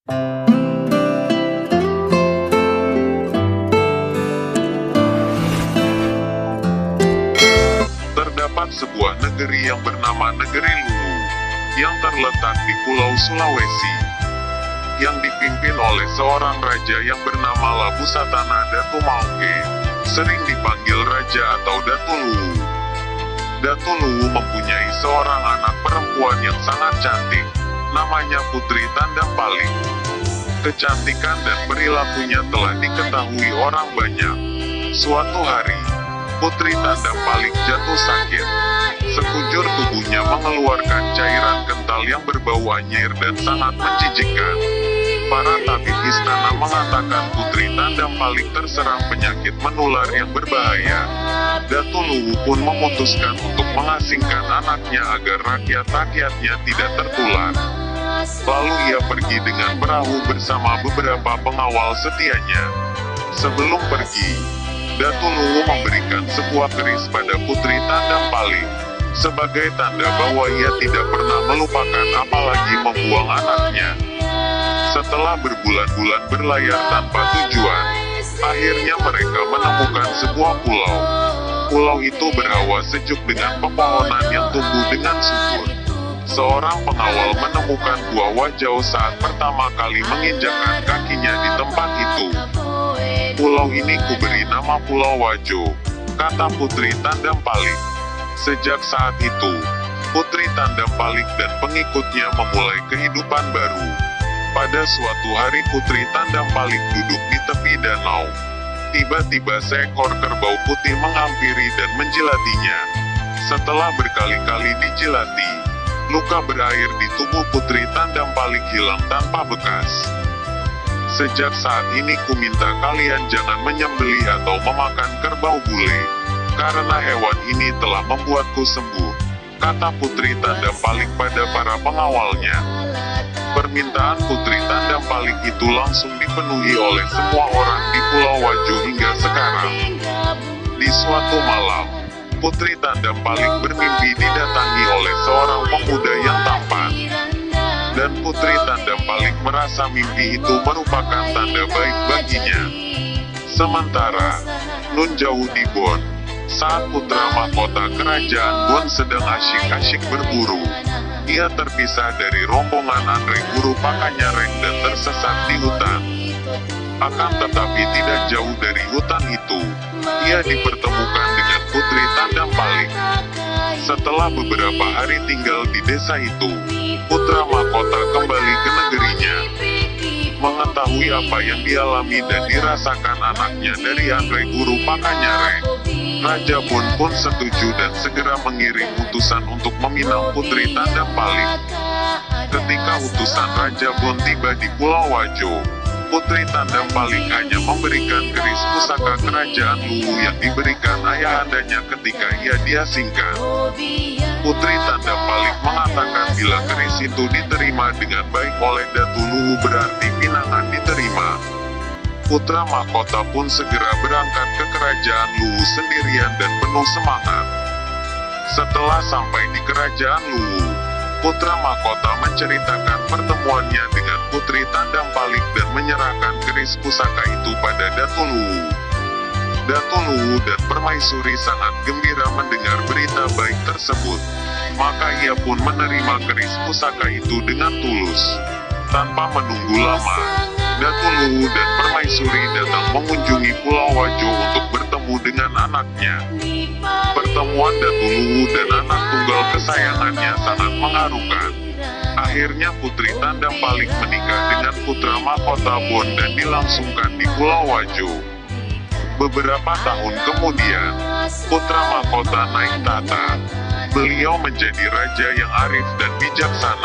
Terdapat sebuah negeri yang bernama Negeri Luwu, yang terletak di Pulau Sulawesi, yang dipimpin oleh seorang raja yang bernama Labu Satana Datu Maungge, sering dipanggil Raja atau Datu Luwu. Datu Luwu mempunyai seorang anak perempuan yang sangat cantik, namanya Putri Tandampalik. Kecantikan dan perilakunya telah diketahui orang banyak. Suatu hari, Putri Tandampalik jatuh sakit. Sekujur tubuhnya mengeluarkan cairan kental yang berbau anyir dan sangat menjijikkan. Para tabib istana mengatakan Putri Tandampalik terserang penyakit menular yang berbahaya. Datu Luwu pun memutuskan untuk mengasingkan anaknya agar rakyat-rakyatnya tidak tertular. Lalu ia pergi dengan perahu bersama beberapa pengawal setianya. Sebelum pergi, Datu Luwu memberikan sebuah keris pada Putri Tandampalik, sebagai tanda bahwa ia tidak pernah melupakan apalagi membuang anaknya. Setelah berbulan-bulan berlayar tanpa tujuan, akhirnya mereka menemukan sebuah pulau. Pulau itu berhawa sejuk dengan pepohonan yang tumbuh dengan subur. Seorang pengawal menemukan buah wajau saat pertama kali menginjakkan kakinya di tempat itu. Pulau ini kuberi nama Pulau Wajo, kata Putri Tandampalik. Sejak saat itu, Putri Tandampalik dan pengikutnya memulai kehidupan baru. Pada suatu hari Putri Tandampalik duduk di tepi danau. Tiba-tiba seekor kerbau putih menghampiri dan menjilatinya. Setelah berkali-kali dijilati, luka berair di tubuh Putri Tandampalik hilang tanpa bekas. Sejak saat ini kuminta kalian jangan menyembelih atau memakan kerbau bule, karena hewan ini telah membuatku sembuh, kata Putri Tandampalik pada para pengawalnya. Permintaan Putri Tandampalik itu langsung dipenuhi oleh semua orang di Pulau Wajo hingga sekarang. Di suatu malam, Putri Tandampalik bermimpi didatangi oleh seorang pemuda yang tampan. Dan Putri Tandampalik merasa mimpi itu merupakan tanda baik baginya. Sementara, nun jauh di Bon, saat putra mahkota kerajaan Bon sedang asyik-asyik berburu, ia terpisah dari rombongan Andre Guru Pakanyareng dan tersesat di hutan. Akan tetapi tidak jauh dari hutan itu, ia dipertemukan dengan Putri Tandampalik. Setelah beberapa hari tinggal di desa itu, putra mahkota kembali ke negerinya. Mengetahui apa yang dialami dan dirasakan anaknya dari Andre Guru Pakanyareng, Raja Bon pun setuju dan segera mengirim utusan untuk meminang Putri Tandampalik. Ketika utusan Raja Bon tiba di Pulau Wajo, Putri Tandampalik hanya memberikan keris pusaka kerajaan Luwu yang diberikan ayahandanya ketika ia diasingkan. Putri Tandampalik mengatakan bila keris itu diterima dengan baik oleh Datu Luwu berarti pinangan diterima. Putra mahkota pun segera berangkat ke kerajaan Luwu sendirian dan penuh semangat. Setelah sampai di kerajaan Luwu, putra mahkota menceritakan pertemuannya dengan Putri Tandampalik dan menyerahkan keris pusaka itu pada Datu Luwu. Datu Luwu dan Permaisuri sangat gembira mendengar berita baik tersebut. Maka ia pun menerima keris pusaka itu dengan tulus. Tanpa menunggu lama, Datu Luwu dan Permaisuri datang mengunjungi Pulau Wajo untuk bertemu dengan anaknya. Pertemuan Datu Luwu dan anak tunggal kesayangannya sangat mengharukan. Akhirnya Putri Tandampalik menikah dengan putra mahkota Bon dan dilangsungkan di Pulau Wajo. Beberapa tahun kemudian, putra mahkota naik tahta. Beliau menjadi raja yang arif dan bijaksana.